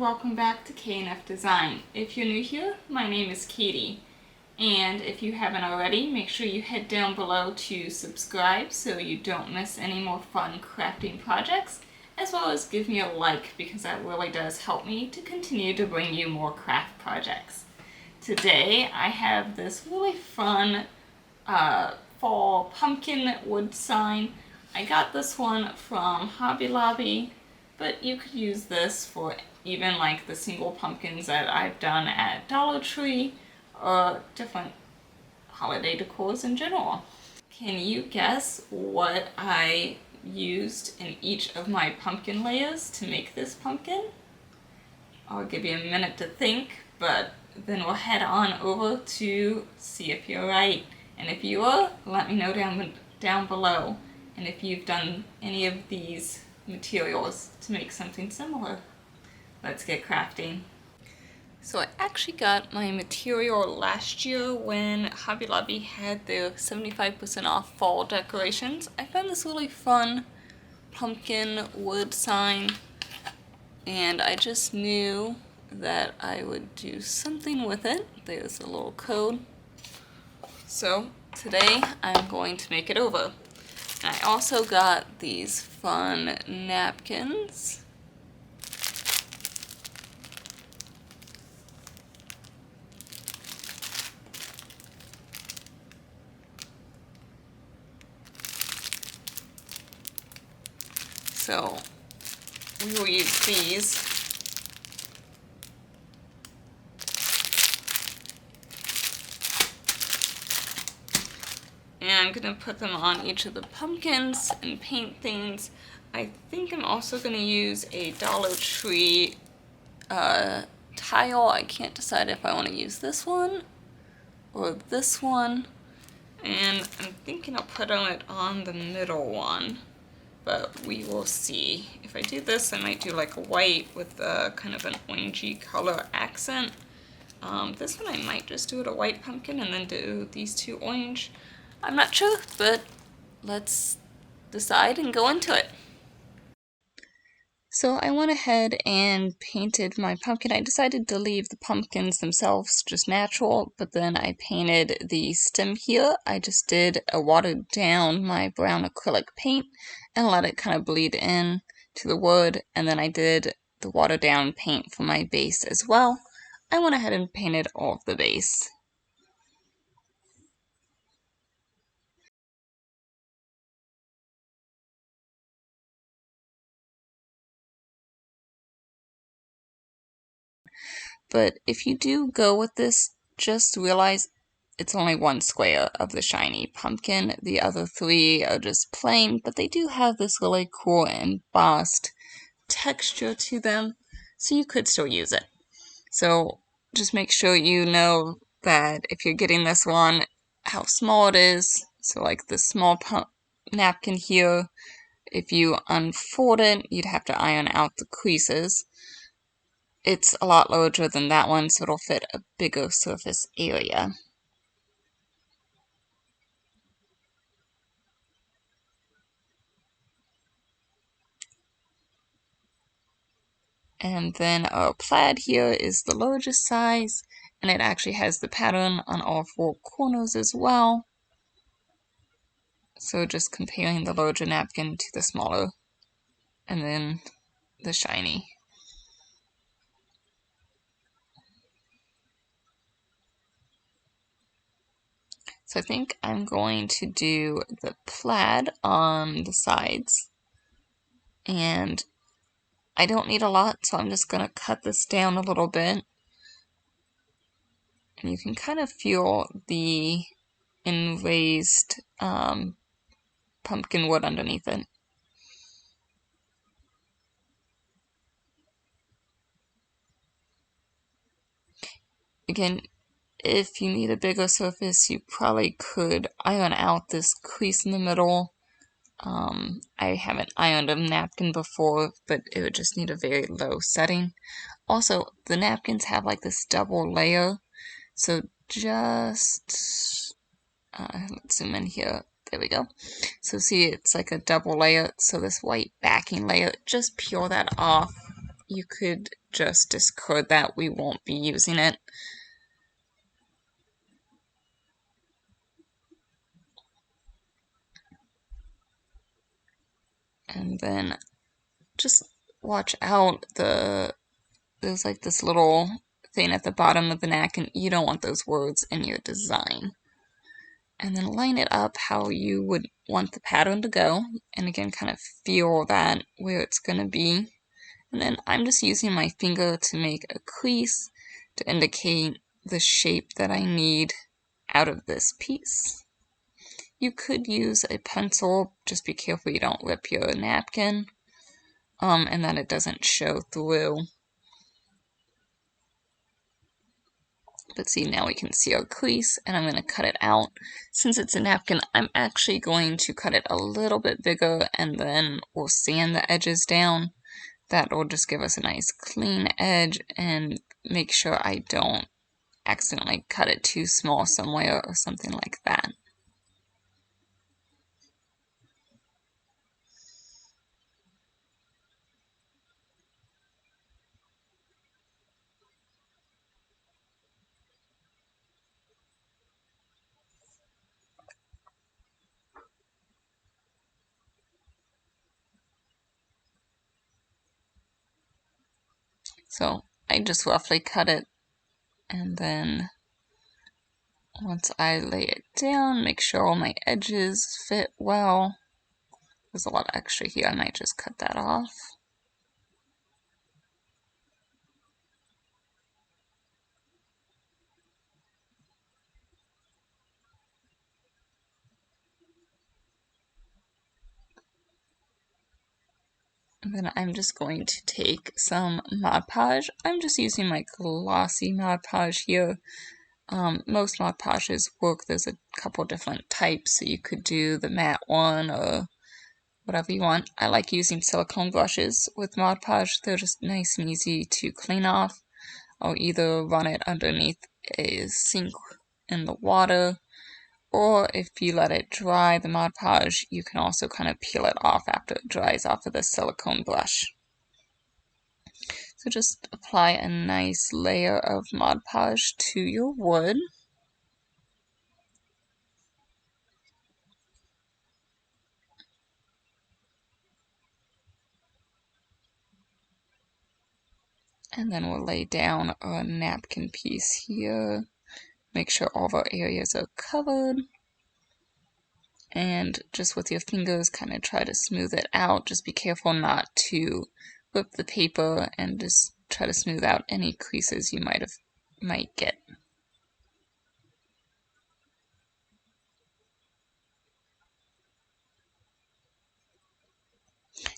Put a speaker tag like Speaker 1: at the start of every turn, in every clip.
Speaker 1: welcome back to K&F Design. If you're new here, my name is Katie, and if you haven't already, make sure you head down below to subscribe so you don't miss any more fun crafting projects, as well as give me a like because that really does help me to continue to bring you more craft projects. Today I have this really fun fall pumpkin wood sign. I got this one from Hobby Lobby, but you could use this for even like the single pumpkins that I've done at Dollar Tree or different holiday decors in general. Can you guess what I used in each of my pumpkin layers to make this pumpkin? I'll give you a minute to think, but then we'll head on over to see if you're right. And if you are, let me know down below. And if you've done any of these materials to make something similar. Let's get crafting. So I actually got my material last year when Hobby Lobby had their 75% off fall decorations. I found this really fun pumpkin wood sign, and I just knew that I would do something with it. There's a little code. So today I'm going to make it over. And I also got these fun napkins. So we will use these. And I'm going to put them on each of the pumpkins and paint things. I think I'm also going to use a Dollar Tree tile. I can't decide if I want to use this one or this one. And I'm thinking I'll put it on the middle one. But we will see. If I do this, I might do like a white with kind of an orangey color accent. This one I might just do it a white pumpkin and then do these two orange. I'm not sure, but let's decide and go into it. So I went ahead and painted my pumpkin. I decided to leave the pumpkins themselves just natural, but then I painted the stem here. I just did a watered down my brown acrylic paint and let it kind of bleed in to the wood, and then I did the watered down paint for my base as well. I went ahead and painted all of the base. But if you do go with this, just realize it's only one square of the shiny pumpkin. The other three are just plain, but they do have this really cool embossed texture to them, so you could still use it. So just make sure you know that if you're getting this one, how small it is. So like the small napkin here, if you unfold it, you'd have to iron out the creases. It's a lot larger than that one, so it'll fit a bigger surface area. And then our plaid here is the largest size, and it actually has the pattern on all four corners as well. So just comparing the larger napkin to the smaller, and then the shiny. So I think I'm going to do the plaid on the sides, and I don't need a lot, so I'm just going to cut this down a little bit. And you can kind of feel the enraised pumpkin wood underneath it. Again, if you need a bigger surface, you probably could iron out this crease in the middle. I haven't ironed a napkin before, but it would just need a very low setting. Also, the napkins have like this double layer, so just, let's zoom in here. There we go. So see, it's like a double layer, so this white backing layer, just peel that off you could just discard that. We won't be using it. And then just watch out, there's like this little thing at the bottom of the napkin. You don't want those words in your design. And then line it up how you would want the pattern to go. And again, kind of feel that where it's going to be. And then I'm just using my finger to make a crease to indicate the shape that I need out of this piece. You could use a pencil, just be careful you don't rip your napkin, and that it doesn't show through. But see, now we can see our crease, and I'm going to cut it out. Since it's a napkin, I'm actually going to cut it a little bit bigger, and then we'll sand the edges down. That will just give us a nice clean edge, and make sure I don't accidentally cut it too small somewhere or something like that. So I just roughly cut it, and then once I lay it down, make sure all my edges fit well. There's a lot of extra here, I might just cut that off. And then I'm just going to take some Mod Podge. I'm just using my glossy Mod Podge here. Most Mod Podges work. There's a couple different types, so you could do the matte one or whatever you want. I like using silicone brushes with Mod Podge. They're just nice and easy to clean off. I'll either run it underneath a sink in the water, or if you let it dry, the Mod Podge, you can also kind of peel it off after it dries off of the silicone brush. So just apply a nice layer of Mod Podge to your wood. And then we'll lay down a napkin piece here. Make sure all of our areas are covered. And just with your fingers, kind of try to smooth it out. Just be careful not to rip the paper, and just try to smooth out any creases you might get.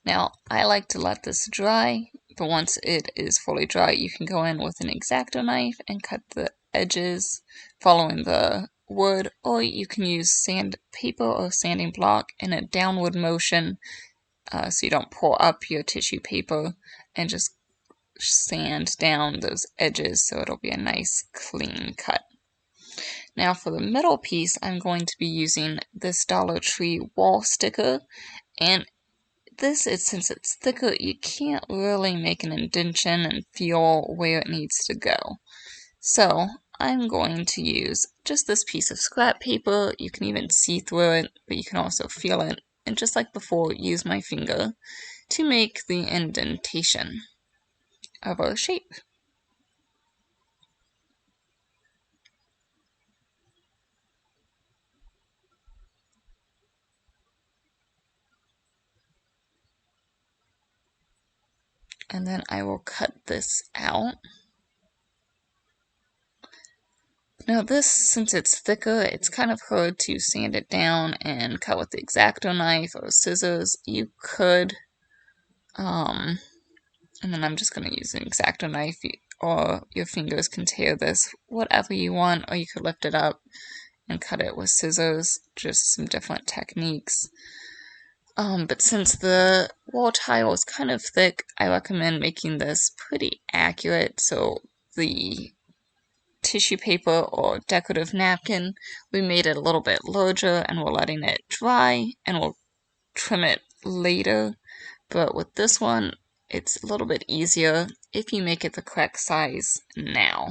Speaker 1: Now, I like to let this dry, but once it is fully dry, you can go in with an X-Acto knife and cut the edges following the wood, or you can use sandpaper or sanding block in a downward motion, so you don't pull up your tissue paper, and just sand down those edges so it'll be a nice clean cut. Now for the middle piece, I'm going to be using this Dollar Tree wall sticker, and since it's thicker, you can't really make an indentation and feel where it needs to go. So I'm going to use just this piece of scrap paper. You can even see through it, but you can also feel it. And just like before, use my finger to make the indentation of our shape. And then I will cut this out. Now this, since it's thicker, it's kind of hard to sand it down and cut with the X-Acto knife or scissors. You could, and then I'm just going to use an X-Acto knife, or your fingers can tear this, whatever you want, or you could lift it up and cut it with scissors, just some different techniques. But since the wall tile is kind of thick, I recommend making this pretty accurate, so the tissue paper or decorative napkin, we made it a little bit larger and we're letting it dry, and we'll trim it later. But with this one, it's a little bit easier if you make it the correct size now.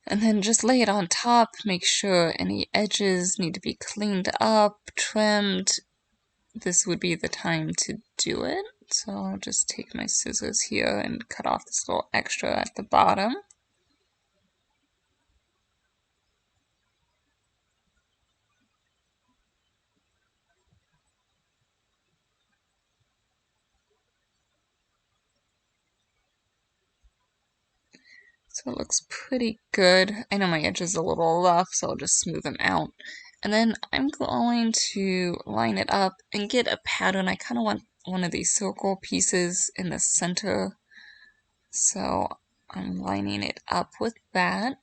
Speaker 1: And then just lay it on top, make sure any edges need to be cleaned up, trimmed. This would be the time to do it. So I'll just take my scissors here and cut off this little extra at the bottom. So it looks pretty good. I know my edge is a little rough, so I'll just smooth them out. And then I'm going to line it up and get a pattern. I kind of want one of these circle pieces in the center. So I'm lining it up with that.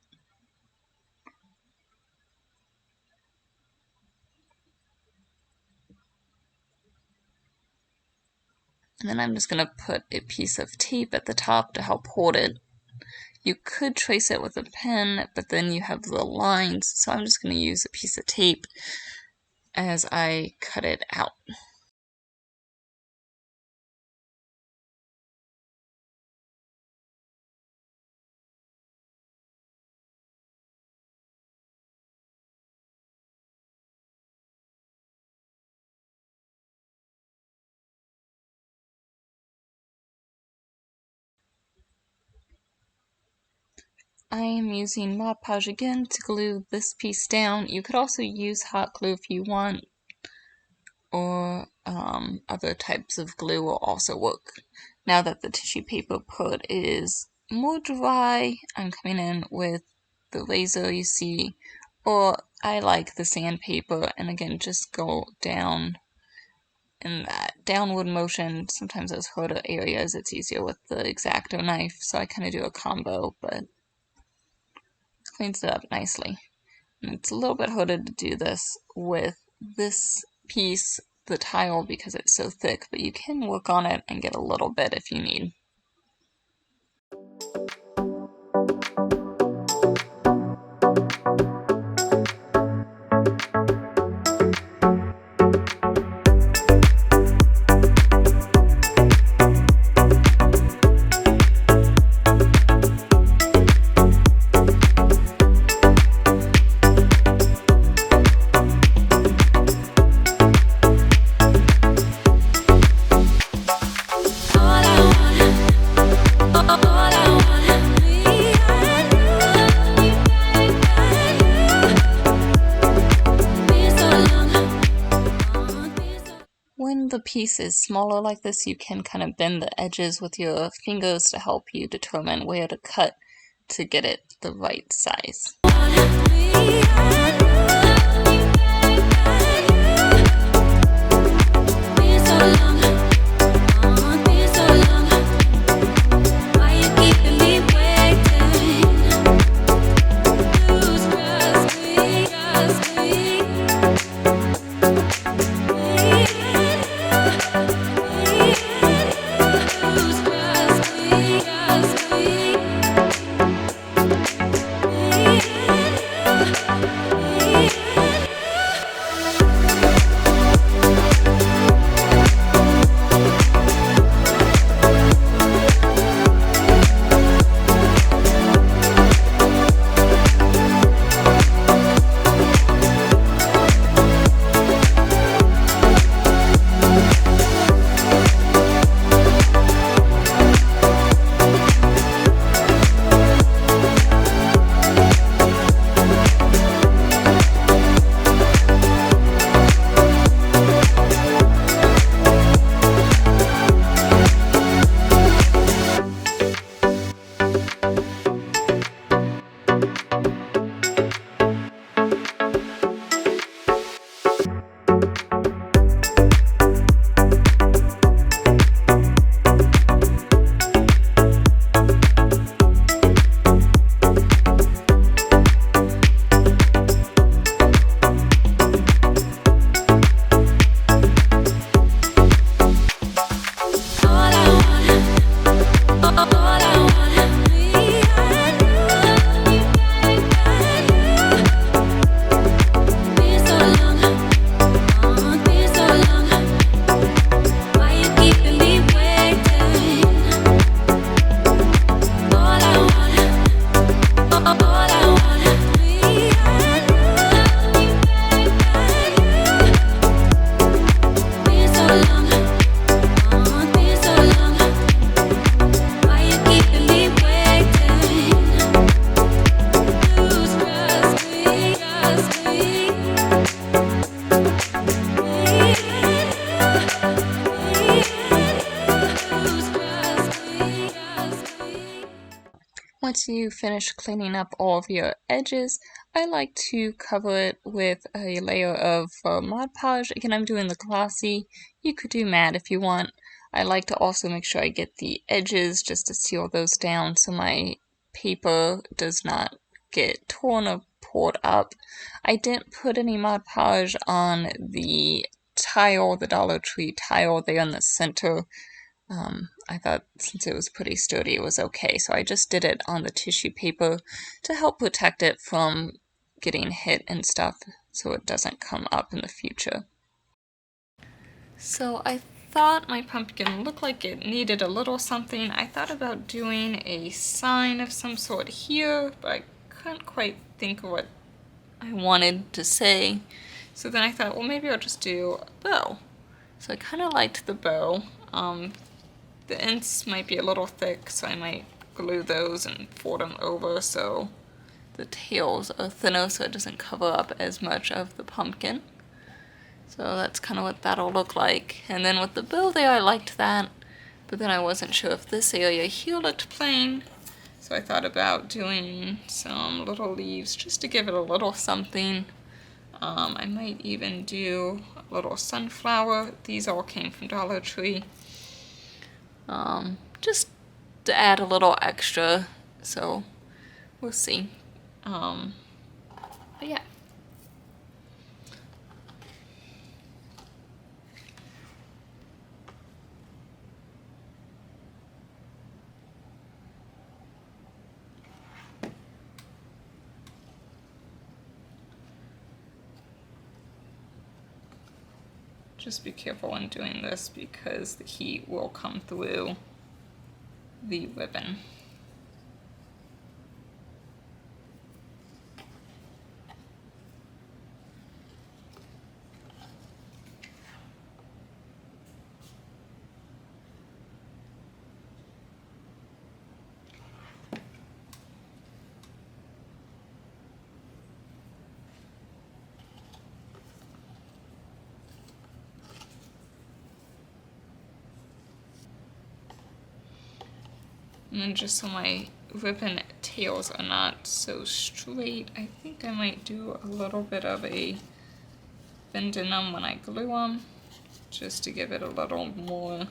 Speaker 1: And then I'm just going to put a piece of tape at the top to help hold it. You could trace it with a pen, but then you have the lines, so I'm just going to use a piece of tape as I cut it out. I am using Mod Podge again to glue this piece down. You could also use hot glue if you want, or other types of glue will also work. Now that the tissue paper part is more dry, I'm coming in with the laser, you see, or I like the sandpaper, and again, just go down in that downward motion. Sometimes those harder areas, it's easier with the X-Acto knife, so I kind of do a combo, but cleans it up nicely. And it's a little bit harder to do this with this piece, the tile, because it's so thick, but you can work on it and get a little bit if you need. When the piece is smaller like this, you can kind of bend the edges with your fingers to help you determine where to cut to get it the right size. once you finish cleaning up all of your edges, I like to cover it with a layer of Mod Podge. Again, I'm doing the glossy. You could do matte if you want. I like to also make sure I get the edges just to seal those down so my paper does not get torn or poured up. I didn't put any Mod Podge on the tile, the Dollar Tree tile there in the center. I thought since it was pretty sturdy it was okay, so I just did it on the tissue paper to help protect it from getting hit and stuff so it doesn't come up in the future. So I thought my pumpkin looked like it needed a little something. I thought about doing a sign of some sort here, but I couldn't quite think of what I wanted to say. So then I thought, well, maybe I'll just do a bow. So I kind of liked the bow. The ends might be a little thick, so I might glue those and fold them over so the tails are thinner so it doesn't cover up as much of the pumpkin. So that's kind of what that'll look like. And then with the bow there, I liked that, but then I wasn't sure if this area here looked plain. So I thought about doing some little leaves just to give it a little something. I might even do a little sunflower. These all came from Dollar Tree. Just to add a little extra, so we'll see. But yeah. Just be careful when doing this because the heat will come through the ribbon. And then just so my ribbon tails are not so straight, I think I might do a little bit of a bend in them when I glue them, just to give it a little more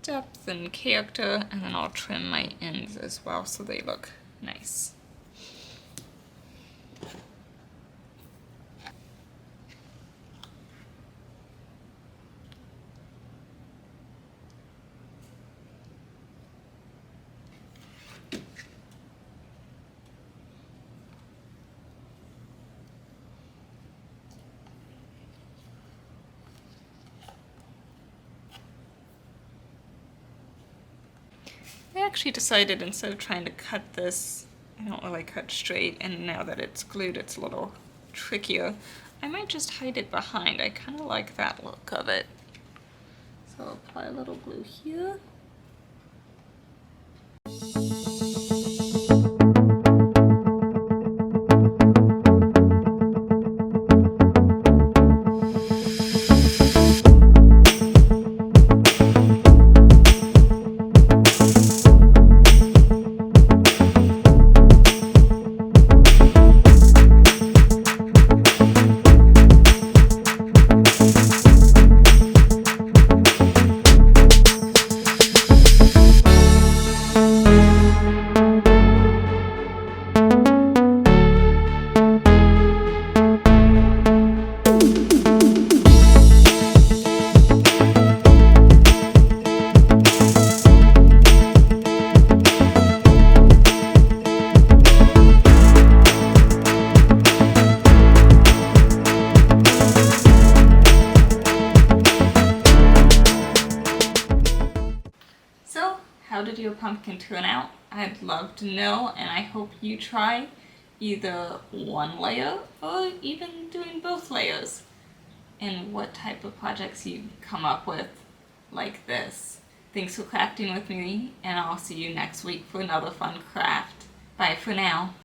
Speaker 1: depth and character, and then I'll trim my ends as well so they look nice. I actually decided instead of trying to cut this, I don't really cut straight, and now that it's glued it's a little trickier. I might just hide it behind. I kind of like that look of it. So I'll apply a little glue here. How did your pumpkin turn out? I'd love to know, and I hope you try either one layer or even doing both layers, and what type of projects you come up with like this. Thanks for crafting with me, and I'll see you next week for another fun craft. Bye for now.